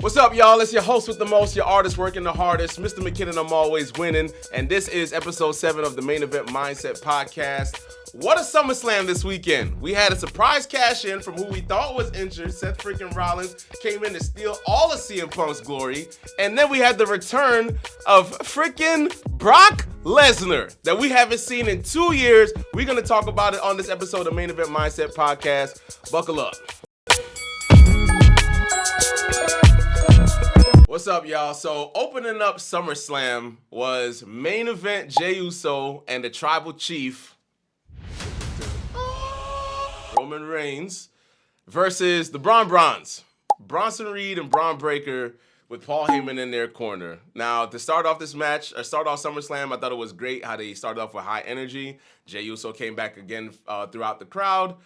What's up, y'all? It's your host with the most, your artist working the hardest, Mr. McKinnon, I'm always winning, and this is episode 7 of the Main Event Mindset Podcast. What a SummerSlam this weekend. We had a surprise cash-in from who we thought was injured. Seth freaking Rollins came in to steal all of CM Punk's glory, and then we had the return of freaking Brock Lesnar that we haven't seen in 2 years. We're going to talk about it on this episode of Main Event Mindset Podcast. Buckle up. What's up, y'all? So opening up SummerSlam was main event Jey Uso and the Tribal Chief Roman Reigns versus the Bronze, Bronson Reed and Braun Breaker with Paul Heyman in their corner. Now, to start off this match, or start off SummerSlam, I thought it was great how they started off with high energy. Jey Uso came back again throughout the crowd.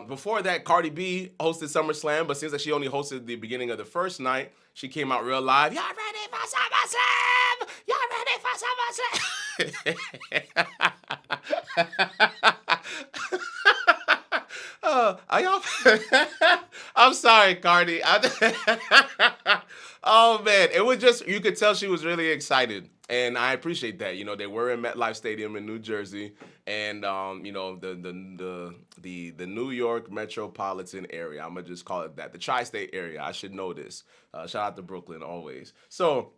Before that, Cardi B hosted SummerSlam, but seems like she only hosted the beginning of the first night. She came out real live. Y'all ready for SummerSlam? Y'all ready for SummerSlam? Are y'all? I'm sorry, Cardi. Oh, man. It was just, you could tell she was really excited. And I appreciate that. You know, they were in MetLife Stadium in New Jersey. And, you know, the New York metropolitan area. I'm going to just call it that. The tri-state area. I should know this. Shout out to Brooklyn always. So,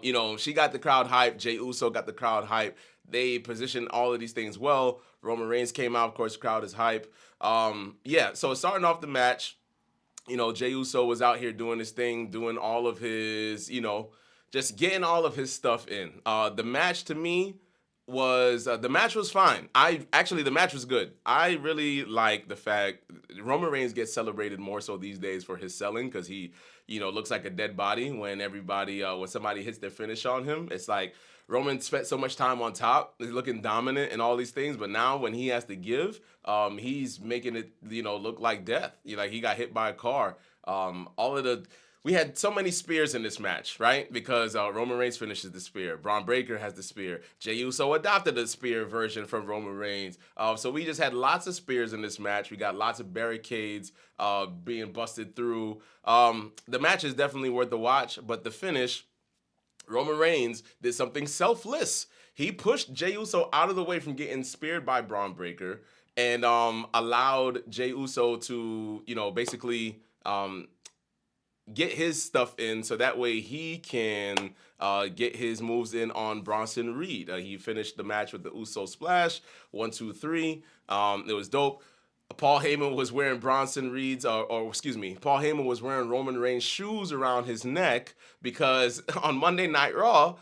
you know, she got the crowd hyped. Jey Uso got the crowd hyped. They positioned all of these things well. Roman Reigns came out. Of course, the crowd is hype. Yeah, so starting off the match, you know, Jey Uso was out here doing his thing, doing all of his, you know, just getting all of his stuff in. The match to me was, the match was fine. The match was good. I really like the fact Roman Reigns gets celebrated more so these days for his selling because he, you know, looks like a dead body when when somebody hits their finish on him. It's like Roman spent so much time on top, he's looking dominant and all these things, but now when he has to give, he's making it, you know, look like death. Like he got hit by a car. We had so many spears in this match, right? Because Roman Reigns finishes the spear. Braun Breaker has the spear. Jey Uso adopted the spear version from Roman Reigns. So we just had lots of spears in this match. We got lots of barricades being busted through. The match is definitely worth the watch, but the finish, Roman Reigns did something selfless. He pushed Jey Uso out of the way from getting speared by Braun Breaker and allowed Jey Uso to, you know, basically get his stuff in so that way he can get his moves in on Bronson Reed. He finished the match with the Uso splash, 1, 2, 3. It was dope. Paul Heyman was wearing Paul Heyman was wearing Roman Reigns' shoes around his neck because on Monday Night Raw,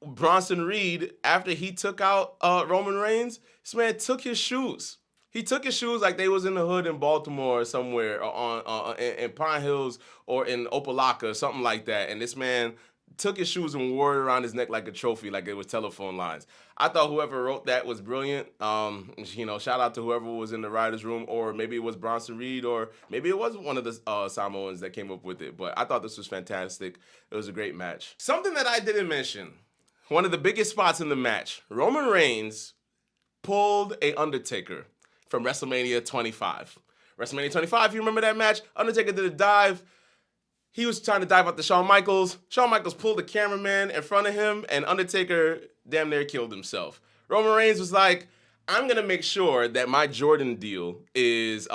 Bronson Reed, after he took out Roman Reigns, this man took his shoes. He took his shoes like they was in the hood in Baltimore or somewhere, or in Pine Hills or in Opelika or something like that. And this man took his shoes and wore it around his neck like a trophy, like it was telephone lines. I thought whoever wrote that was brilliant. You know, shout out to whoever was in the writer's room, or maybe it was Bronson Reed, or maybe it was one of the Samoans that came up with it. But I thought this was fantastic. It was a great match. Something that I didn't mention, one of the biggest spots in the match, Roman Reigns pulled a Undertaker from WrestleMania 25. WrestleMania 25, you remember that match? Undertaker did a dive. He was trying to dive out to Shawn Michaels. Shawn Michaels pulled the cameraman in front of him, and Undertaker damn near killed himself. Roman Reigns was like, I'm going to make sure that my Jordan deal is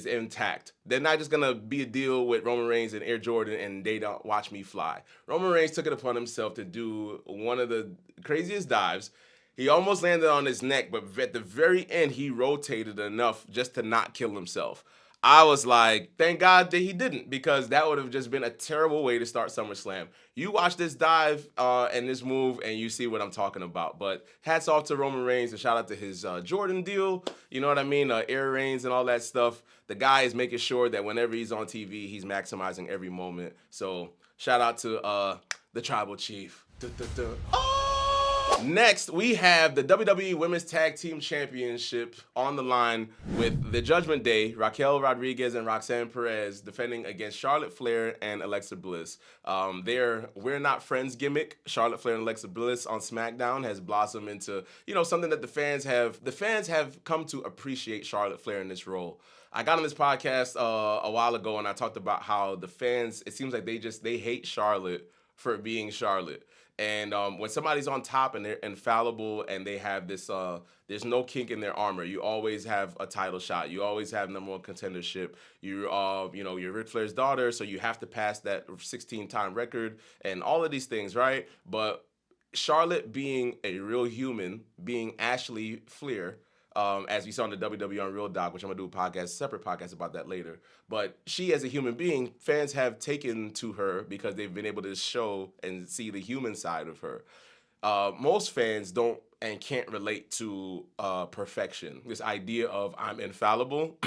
intact. They're not just going to be a deal with Roman Reigns and Air Jordan and they don't watch me fly. Roman Reigns took it upon himself to do one of the craziest dives. He almost landed on his neck, but at the very end, he rotated enough just to not kill himself. I was like, thank God that he didn't, because that would have just been a terrible way to start SummerSlam. You watch this dive and this move, and you see what I'm talking about. But hats off to Roman Reigns, and shout out to his Jordan deal. You know what I mean? Air Reigns and all that stuff. The guy is making sure that whenever he's on TV, he's maximizing every moment. So shout out to the Tribal Chief. Oh! Next, we have the WWE Women's Tag Team Championship on the line with the Judgment Day, Raquel Rodriguez and Roxanne Perez defending against Charlotte Flair and Alexa Bliss. Their We're Not Friends gimmick, Charlotte Flair and Alexa Bliss on SmackDown, has blossomed into, you know, something that the fans have come to appreciate Charlotte Flair in this role. I got on this podcast a while ago and I talked about how the fans, it seems like they hate Charlotte for being Charlotte. And when somebody's on top and they're infallible and they have this, there's no kink in their armor. You always have a title shot. You always have number one contendership. You're Ric Flair's daughter, so you have to pass that 16-time record and all of these things, right? But Charlotte being a real human, being Ashley Flair, as we saw in the WWE Unreal doc, which I'm gonna do separate podcast about that later. But she, as a human being, fans have taken to her because they've been able to show and see the human side of her. Most fans don't and can't relate to perfection. This idea of I'm infallible,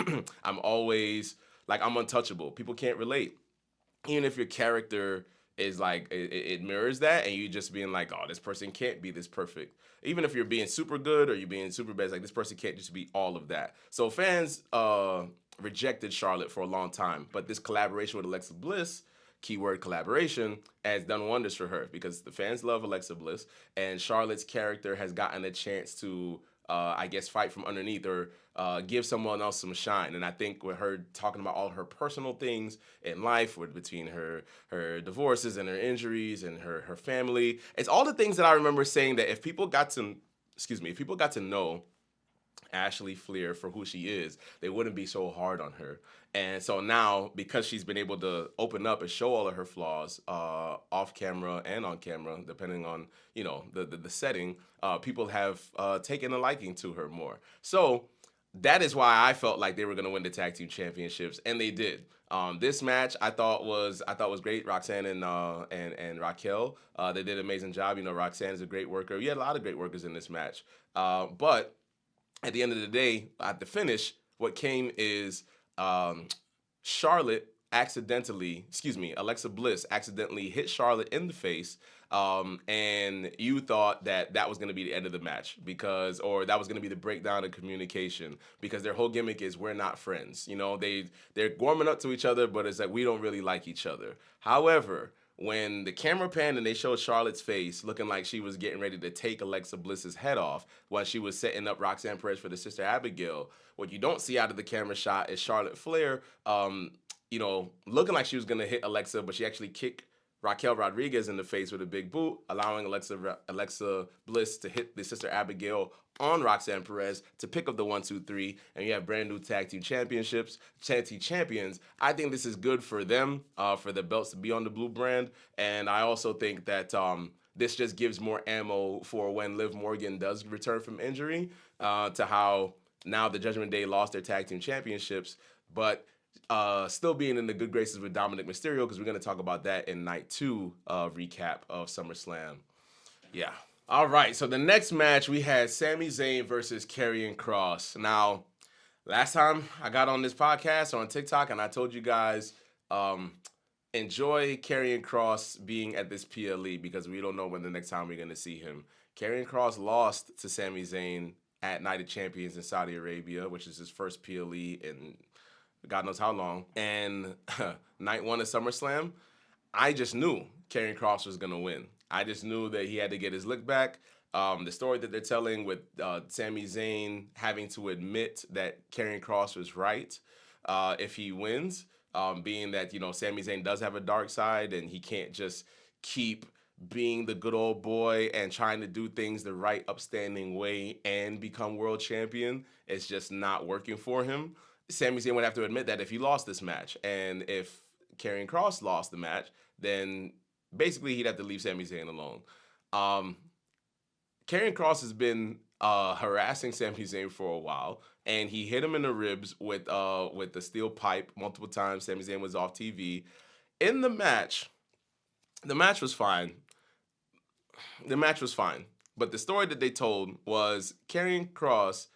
I'm always like I'm untouchable. People can't relate, even if your character is like it mirrors that, and you just being like, oh, this person can't be this perfect. Even if you're being super good or you're being super bad, it's like this person can't just be all of that. So fans rejected Charlotte for a long time, but this collaboration with Alexa Bliss, keyword collaboration, has done wonders for her because the fans love Alexa Bliss, and Charlotte's character has gotten a chance to, I guess, fight from underneath or give someone else some shine. And I think with her talking about all her personal things in life, between her divorces and her injuries and her family, it's all the things that I remember saying that if people got to know Ashley Flair for who she is, they wouldn't be so hard on her. And so now, because she's been able to open up and show all of her flaws, off camera and on camera, depending on the setting, people have taken a liking to her more. So that is why I felt like they were going to win the tag team championships, and they did. This match I thought was great. Roxanne and Raquel, they did an amazing job. Roxanne is a great worker. You had a lot of great workers in this match, but at the end of the day, at the finish, what came is Alexa Bliss accidentally hit Charlotte in the face, and you thought that was going to be the end of the match or that was going to be the breakdown of communication because their whole gimmick is we're not friends. They're warming up to each other, but it's like we don't really like each other. However, when the camera panned and they showed Charlotte's face looking like she was getting ready to take Alexa Bliss's head off while she was setting up Roxanne Perez for the sister Abigail, what you don't see out of the camera shot is Charlotte Flair, looking like she was going to hit Alexa, but she actually kicked Raquel Rodriguez in the face with a big boot, allowing Alexa Bliss to hit the sister Abigail on Roxanne Perez to pick up the 1-2-3, and you have brand new tag team championships, tag team champions. I think this is good for them, for the belts to be on the blue brand, and I also think that this just gives more ammo for when Liv Morgan does return from injury, to how now the Judgment Day lost their tag team championships, but still being in the good graces with Dominic Mysterio, because we're going to talk about that in night 2 recap of SummerSlam. Yeah. All right, so the next match we had Sami Zayn versus Karrion Kross. Now, last time I got on this podcast or on TikTok and I told you guys, enjoy Karrion Kross being at this PLE because we don't know when the next time we're going to see him. Karrion Kross lost to Sami Zayn at Night of Champions in Saudi Arabia, which is his first PLE in God knows how long. And night 1 of SummerSlam, I just knew Karrion Kross was going to win. I just knew that he had to get his lick back. The story that they're telling with Sami Zayn having to admit that Karrion Kross was right if he wins, being that, Sami Zayn does have a dark side and he can't just keep being the good old boy and trying to do things the right, upstanding way and become world champion. It's just not working for him. Sami Zayn would have to admit that if he lost this match. And if Karrion Kross lost the match, then basically he'd have to leave Sami Zayn alone. Karrion Kross has been harassing Sami Zayn for a while, and he hit him in the ribs with the steel pipe multiple times. Sami Zayn was off TV. In the match was fine. But the story that they told was Karrion Kross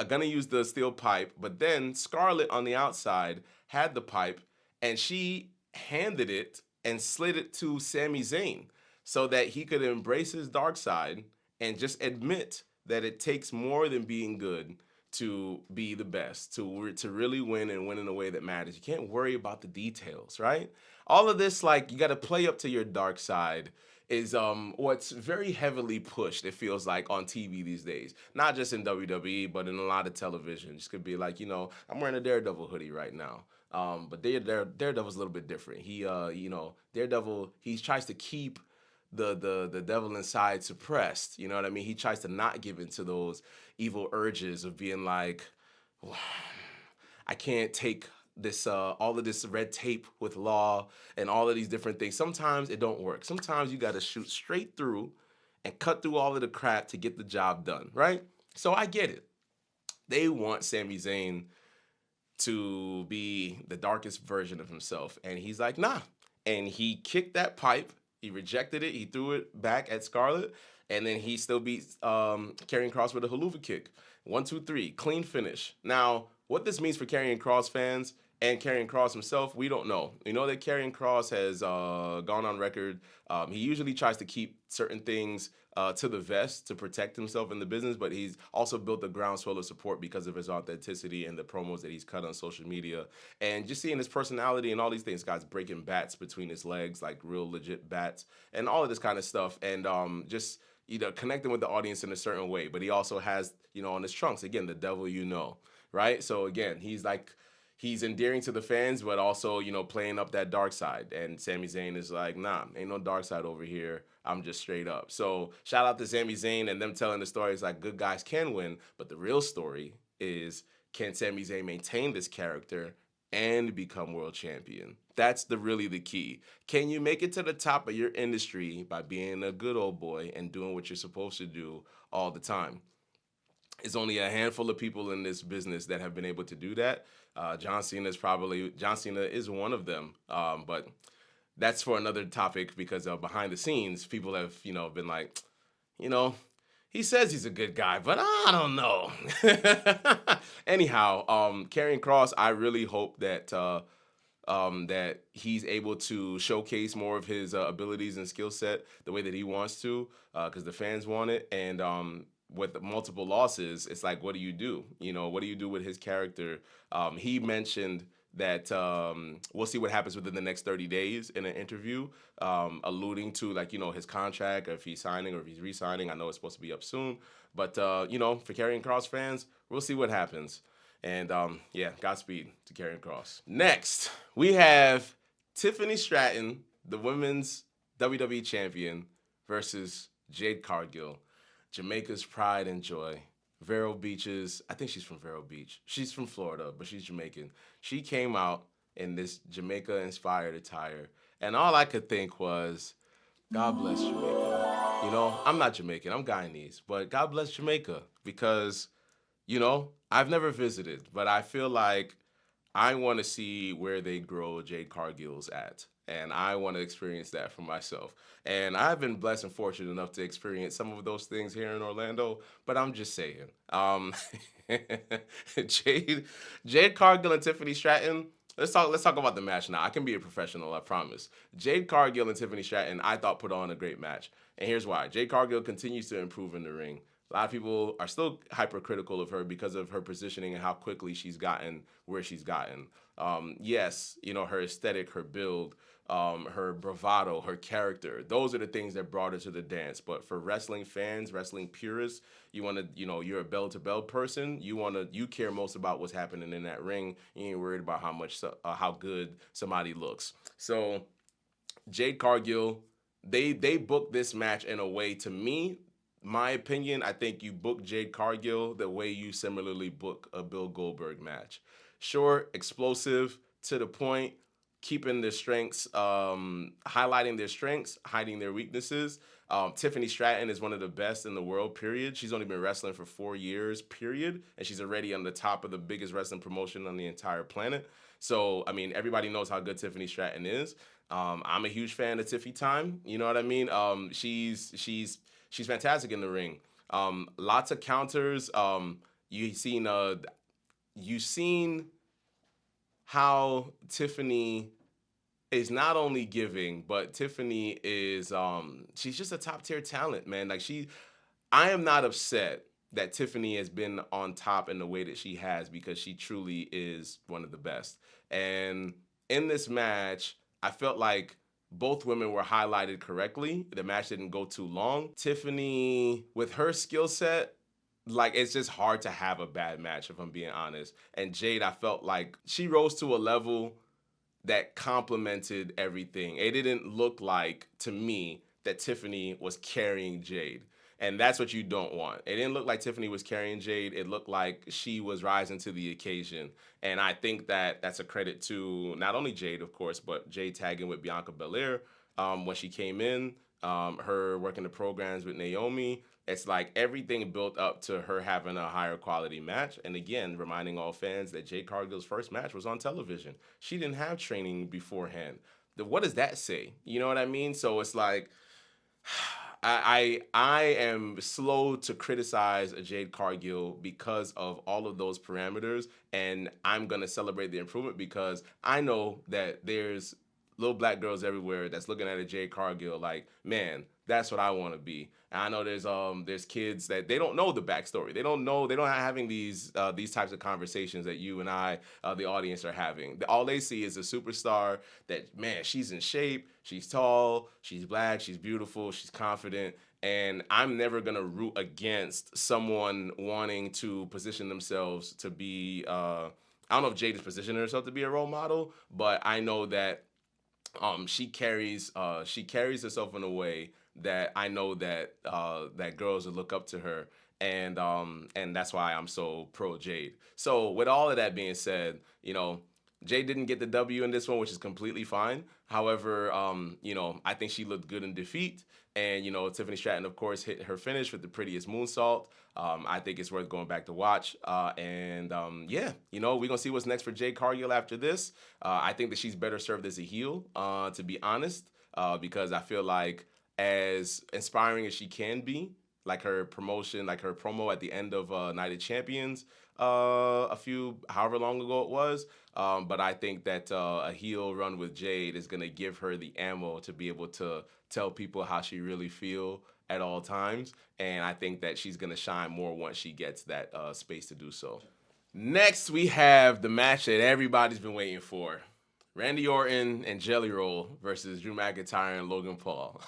gonna use the steel pipe, but then Scarlett on the outside had the pipe, and she handed it and slid it to Sami Zayn so that he could embrace his dark side and just admit that it takes more than being good to be the best, to really win and win in a way that matters. You can't worry about the details, right? All of this, like, you got to play up to your dark side is what's very heavily pushed. It feels like on TV these days, not just in WWE, but in a lot of television. This could be like, I'm wearing a Daredevil hoodie right now. But Daredevil's a little bit different. Daredevil, he tries to keep the devil inside suppressed. You know what I mean? He tries to not give into those evil urges of being like, I can't take this all of this red tape with law and all of these different things. Sometimes it don't work. Sometimes you got to shoot straight through and cut through all of the crap to get the job done, right? So I get it. They want Sami Zayn to be the darkest version of himself, and he's like, nah. And he kicked that pipe. He rejected it. He threw it back at Scarlett, and then he still beats Karrion Kross with a haluva kick. 1, 2, 3, clean finish. Now, what this means for Karrion Kross fans and Karrion Kross himself, we don't know. We know that Karrion Kross has gone on record. He usually tries to keep certain things to the vest to protect himself in the business, but he's also built a groundswell of support because of his authenticity and the promos that he's cut on social media. And just seeing his personality and all these things, guys breaking bats between his legs, like real legit bats, and all of this kind of stuff. And just connecting with the audience in a certain way. But he also has, on his trunks, again, the devil right? So again, he's endearing to the fans, but also, playing up that dark side. And Sami Zayn is like, nah, ain't no dark side over here. I'm just straight up. So shout out to Sami Zayn and them telling the stories like good guys can win. But the real story is, can Sami Zayn maintain this character and become world champion? That's really the key. Can you make it to the top of your industry by being a good old boy and doing what you're supposed to do all the time? It's only a handful of people in this business that have been able to do that. John Cena is one of them. But that's for another topic because behind the scenes, people have, been like, he says he's a good guy, but I don't know. Anyhow, Karrion Kross, I really hope that he's able to showcase more of his abilities and skill set the way that he wants to, because the fans want it. And with multiple losses, it's like, what do you do? What do you do with his character? He mentioned that we'll see what happens within the next 30 days in an interview, alluding to his contract, or if he's signing or if he's re-signing. I know it's supposed to be up soon, but for Karrion Kross fans, we'll see what happens. And Godspeed to Karrion Kross. Next, we have Tiffany Stratton, the women's WWE champion, versus Jade Cargill, Jamaica's pride and joy. Vero Beach's, I think she's from Vero Beach. She's from Florida, but she's Jamaican. She came out in this Jamaica-inspired attire, and all I could think was, God bless Jamaica. I'm not Jamaican, I'm Guyanese, but God bless Jamaica, because, I've never visited, but I feel like I want to see where they grow Jade Cargill's at. And I want to experience that for myself. And I've been blessed and fortunate enough to experience some of those things here in Orlando, but I'm just saying. Jade Cargill and Tiffany Stratton. Let's talk about the match now. I can be a professional, I promise. Jade Cargill and Tiffany Stratton, I thought, put on a great match. And here's why. Jade Cargill continues to improve in the ring. A lot of people are still hypercritical of her because of her positioning and how quickly she's gotten where she's gotten. Yes, her aesthetic, her build, her bravado, her character. Those are the things that brought her to the dance. But for wrestling fans, wrestling purists, you want to, you're a bell-to-bell person. You care most about what's happening in that ring. You ain't worried about how good somebody looks. So Jade Cargill, they booked this match in a way, to me, my opinion, I think you book Jade Cargill the way you similarly book a Bill Goldberg match. Short, explosive, to the point, keeping their strengths, highlighting their strengths, hiding their weaknesses. Tiffany Stratton is one of the best in the world, period. She's only been wrestling for 4 years, period. And she's already on the top of the biggest wrestling promotion on the entire planet. So, everybody knows how good Tiffany Stratton is. I'm a huge fan of Tiffy Time. You know what I mean? She's fantastic in the ring. Lots of counters. You've seen how Tiffany is not only giving, but Tiffany is she's just a top tier talent, man. I am not upset that Tiffany has been on top in the way that she has, because she truly is one of the best. And in this match, I felt like both women were highlighted correctly. The match didn't go too long. Tiffany, with her skill set, like it's just hard to have a bad match if I'm being honest. And Jade, I felt like she rose to a level that complemented everything. It didn't look like to me that Tiffany was carrying Jade. And that's what you don't want. It didn't look like Tiffany was carrying Jade. It looked like she was rising to the occasion. And I think that that's a credit to not only Jade, of course, but Jade tagging with Bianca Belair when she came in, her working the programs with Naomi. It's like everything built up to her having a higher quality match. And again, reminding all fans that Jade Cargill's first match was on television. She didn't have training beforehand. What does that say? You know what I mean? So it's like I am slow to criticize a Jade Cargill because of all of those parameters, and I'm gonna celebrate the improvement because I know that there's little black girls everywhere that's looking at a Jade Cargill like, man, that's what I want to be. And I know there's kids that they don't know the backstory. They don't have having these types of conversations that you and I, the audience, are having. All they see is a superstar that, man, she's in shape, she's tall, she's black, she's beautiful, she's confident. And I'm never gonna root against someone wanting to position themselves to be. I don't know if Jade is positioning herself to be a role model, but I know that she carries herself in a way that I know that that girls will look up to her, and that's why I'm so pro Jade. So with all of that being said, Jade didn't get the W in this one, which is completely fine. However, I think she looked good in defeat. And, Tiffany Stratton, of course, hit her finish with the prettiest moonsault. I think it's worth going back to watch. Yeah, we're going to see what's next for Jade Cargill after this. I think that she's better served as a heel, to be honest, because I feel like as inspiring as she can be, like her promotion, like her promo at the end of Night of Champions, however long ago it was. But I think that a heel run with Jade is going to give her the ammo to be able to tell people how she really feel at all times. And I think that she's going to shine more once she gets that space to do so. Next, we have the match that everybody's been waiting for. Randy Orton and Jelly Roll versus Drew McIntyre and Logan Paul.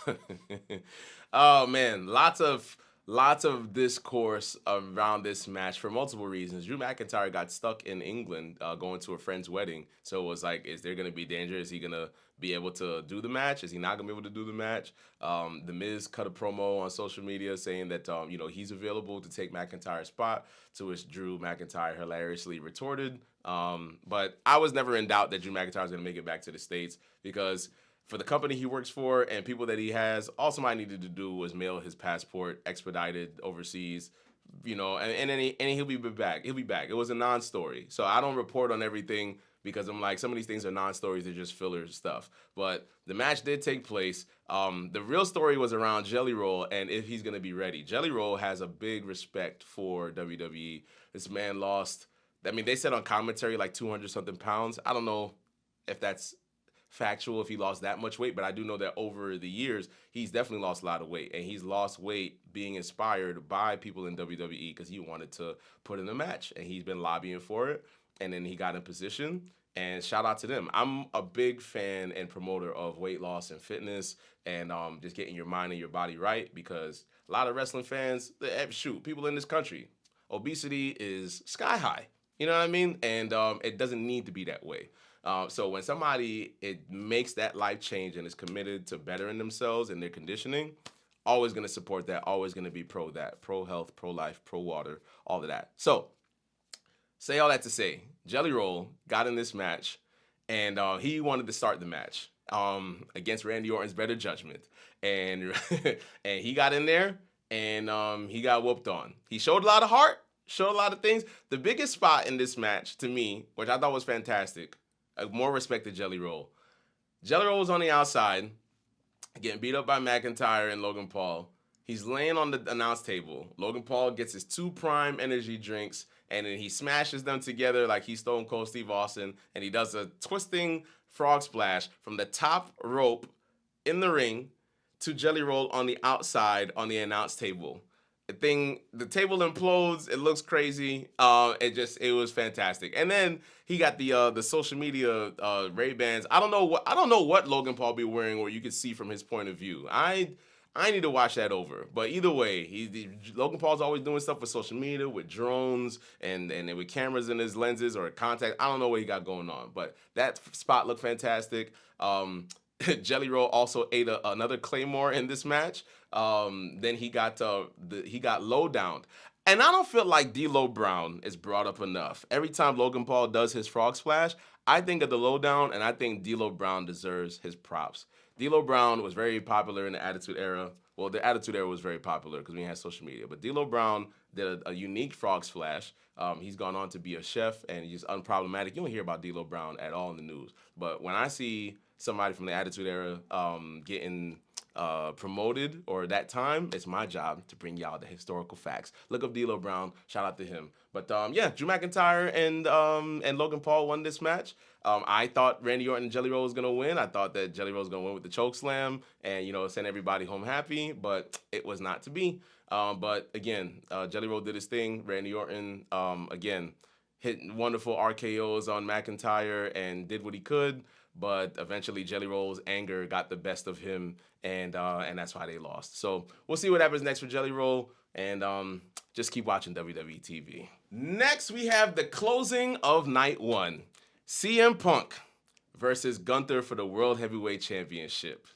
Oh, man, lots of discourse around this match for multiple reasons. Drew McIntyre got stuck in England going to a friend's wedding. So it was like, is there going to be danger? Is he going to be able to do the match? Is he not going to be able to do the match? The Miz cut a promo on social media saying that, he's available to take McIntyre's spot, to which Drew McIntyre hilariously retorted. But I was never in doubt that Drew McIntyre was going to make it back to the States because for the company he works for and people that he has, all somebody needed to do was mail his passport expedited overseas, and then he'll be back. He'll be back. It was a non-story. So I don't report on everything because I'm like, some of these things are non-stories. They're just filler stuff. But the match did take place. The real story was around Jelly Roll and if he's going to be ready. Jelly Roll has a big respect for WWE. This man lost, they said on commentary like 200-something pounds. I don't know if that's factual if he lost that much weight, but I do know that over the years he's definitely lost a lot of weight, and he's lost weight being inspired by people in WWE because he wanted to put in a match and he's been lobbying for it, and then he got in position, and shout out to them. I'm a big fan and promoter of weight loss and fitness and just getting your mind and your body right, because a lot of wrestling fans, people in this country, obesity is sky high, you know what I mean, and it doesn't need to be that way. So when somebody makes that life change and is committed to bettering themselves and their conditioning, always going to support that, always going to be pro that, pro health, pro life, pro water, all of that. So say all that to say, Jelly Roll got in this match, and he wanted to start the match against Randy Orton's better judgment, and and he got in there and he got whooped on. He showed a lot of heart, showed a lot of things. The biggest spot in this match to me, which I thought was fantastic. More respect to Jelly Roll. Jelly Roll was on the outside, getting beat up by McIntyre and Logan Paul. He's laying on the announce table. Logan Paul gets his 2 Prime energy drinks, and then he smashes them together like he's Stone Cold Steve Austin, and he does a twisting frog splash from the top rope in the ring to Jelly Roll on the outside on the announce table. the table implodes. It looks crazy. It was fantastic. And then he got the social media Ray Bans. I don't know what Logan Paul be wearing, or you can see from his point of view. I need to watch that over. But either way, Logan Paul's always doing stuff with social media, with drones, and with cameras in his lenses or contact. I don't know what he got going on, but that spot looked fantastic. Jelly Roll also ate another Claymore in this match. Then he got low down. And I don't feel like D'Lo Brown is brought up enough. Every time Logan Paul does his frog splash, I think of the lowdown, and I think D'Lo Brown deserves his props. D'Lo Brown was very popular in the Attitude Era. Well, the Attitude Era was very popular because we had social media. But D'Lo Brown did a unique frog splash. He's gone on to be a chef, and he's unproblematic. You don't hear about D'Lo Brown at all in the news. But when I see somebody from the Attitude Era getting promoted or that time, it's my job to bring y'all the historical facts. Look up D'Lo Brown. Shout out to him. But Drew McIntyre and Logan Paul won this match. I thought Randy Orton and Jelly Roll was gonna win. I thought that Jelly Roll was gonna win with the choke slam and send everybody home happy, but it was not to be. But again, Jelly Roll did his thing. Randy Orton again hit wonderful RKOs on McIntyre and did what he could. But eventually, Jelly Roll's anger got the best of him, and that's why they lost. So we'll see what happens next for Jelly Roll, and just keep watching WWE TV. Next, we have the closing of Night 1. CM Punk versus Gunther for the World Heavyweight Championship.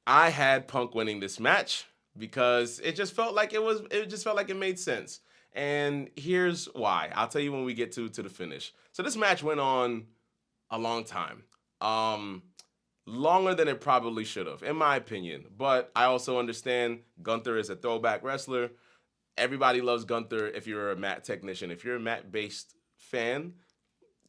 I had Punk winning this match because it just felt like it made sense. And here's why. I'll tell you when we get to the finish. So this match went on a long time. Longer than it probably should have, in my opinion. But I also understand Gunther is a throwback wrestler. Everybody loves Gunther if you're a mat technician. If you're a mat-based fan,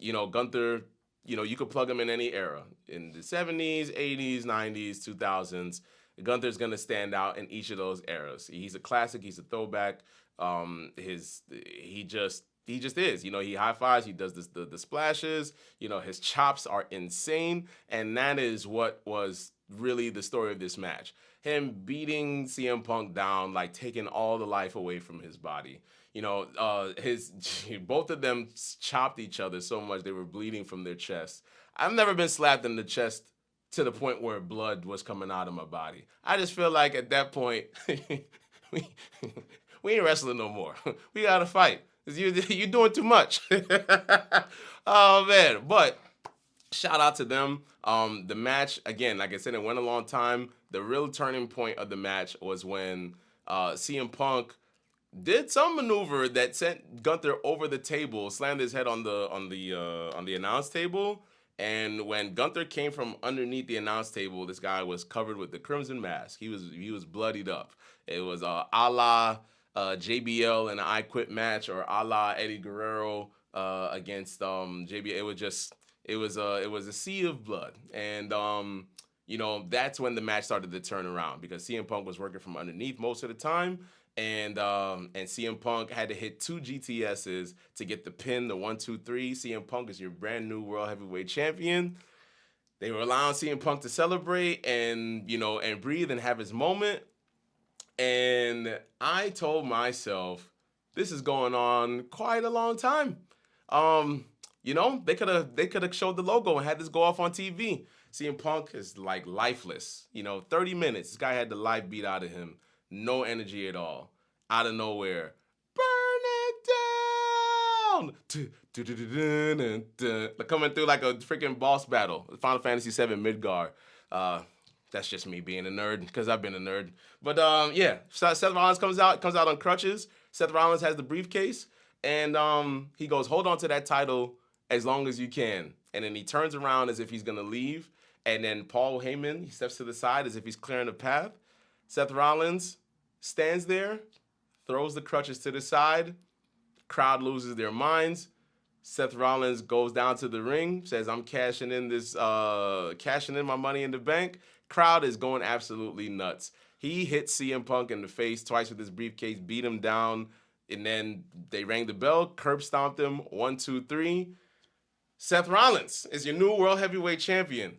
Gunther, you could plug him in any era. In the 70s, 80s, 90s, 2000s, Gunther's going to stand out in each of those eras. He's a classic. He's a throwback. He just is. He high fives. He does the splashes. His chops are insane, and that is what was really the story of this match. Him beating CM Punk down, like taking all the life away from his body. Both of them chopped each other so much they were bleeding from their chests. I've never been slapped in the chest to the point where blood was coming out of my body. I just feel like at that point, we ain't wrestling no more. We gotta fight. You're doing too much. Oh, man. But shout out to them. The match, again, like I said, it went a long time. The real turning point of the match was when CM Punk did some maneuver that sent Gunther over the table, slammed his head on the announce table. And when Gunther came from underneath the announce table, this guy was covered with the Crimson Mask. He was bloodied up. It was a la JBL in an I Quit match, or a la Eddie Guerrero against JBL. It was a sea of blood, and that's when the match started to turn around because CM Punk was working from underneath most of the time, and CM Punk had to hit 2 GTSs to get the pin, the 1, 2, 3. CM Punk is your brand new World Heavyweight Champion. They were allowing CM Punk to celebrate and breathe and have his moment. And I told myself, this is going on quite a long time. They could have showed the logo and had this go off on TV. CM Punk is like lifeless. 30 minutes. This guy had the life beat out of him. No energy at all. Out of nowhere. Burn it down. Coming through like a freaking boss battle. Final Fantasy VII Midgar. That's just me being a nerd because I've been a nerd. But Seth Rollins comes out on crutches. Seth Rollins has the briefcase, and he goes, "Hold on to that title as long as you can." And then he turns around as if he's gonna leave, and then Paul Heyman, he steps to the side as if he's clearing the path. Seth Rollins stands there, throws the crutches to the side. Crowd loses their minds. Seth Rollins goes down to the ring, says, "I'm cashing in my money in the bank." Crowd is going absolutely nuts. He hit CM Punk in the face twice with his briefcase, beat him down, and then they rang the bell, curb stomped him, 1, 2, 3. Seth Rollins is your new World Heavyweight Champion.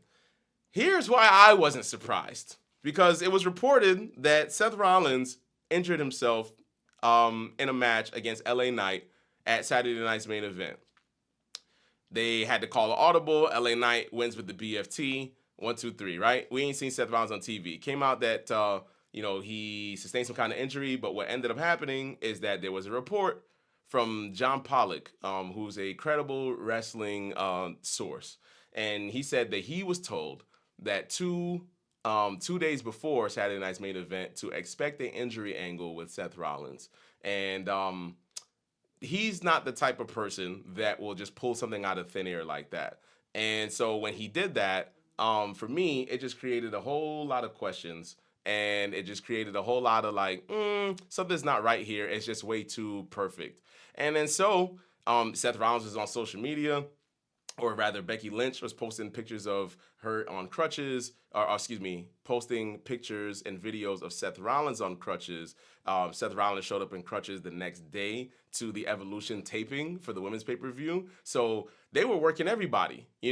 Here's why I wasn't surprised. Because it was reported that Seth Rollins injured himself in a match against LA Knight at Saturday Night's main event. They had to call an audible. LA Knight wins with the BFT. 1, 2, 3, right? We ain't seen Seth Rollins on TV. Came out that he sustained some kind of injury, but what ended up happening is that there was a report from John Pollock, who's a credible wrestling source, and he said that he was told that 2 days before Saturday Night's main event to expect an injury angle with Seth Rollins, and he's not the type of person that will just pull something out of thin air like that. And so when he did that, for me, it just created a whole lot of questions. And it just created a whole lot of like, something's not right here. It's just way too perfect. And then so Seth Rollins was on social media, or rather Becky Lynch was posting pictures of her on crutches, or excuse me, posting pictures and videos of Seth Rollins on crutches. Seth Rollins showed up in crutches the next day to the Evolution taping for the women's pay-per-view. So they were working everybody, They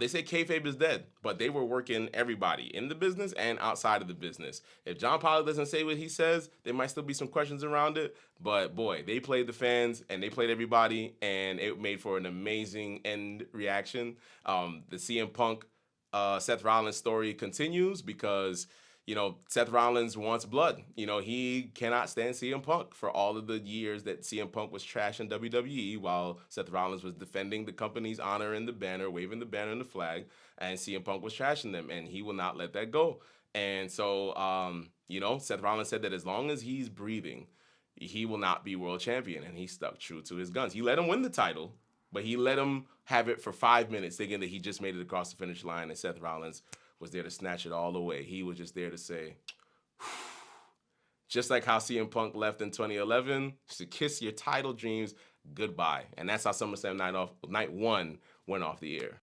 say kayfabe is dead, but they were working everybody in the business and outside of the business. If John Pollock doesn't say what he says, there might still be some questions around it. But boy, they played the fans and they played everybody, and it made for an amazing end reaction. The CM Punk Seth Rollins story continues because Seth Rollins wants blood. He cannot stand CM Punk for all of the years that CM Punk was trashing WWE while Seth Rollins was defending the company's honor and the banner, waving the banner and the flag, and CM Punk was trashing them, and he will not let that go. And so, Seth Rollins said that as long as he's breathing, he will not be world champion, and he stuck true to his guns. He let him win the title, but he let him have it for 5 minutes, thinking that he just made it across the finish line, and Seth Rollins was there to snatch it all away. He was just there to say, just like how CM Punk left in 2011, to kiss your title dreams goodbye. And that's how SummerSlam Night 1 went off the air.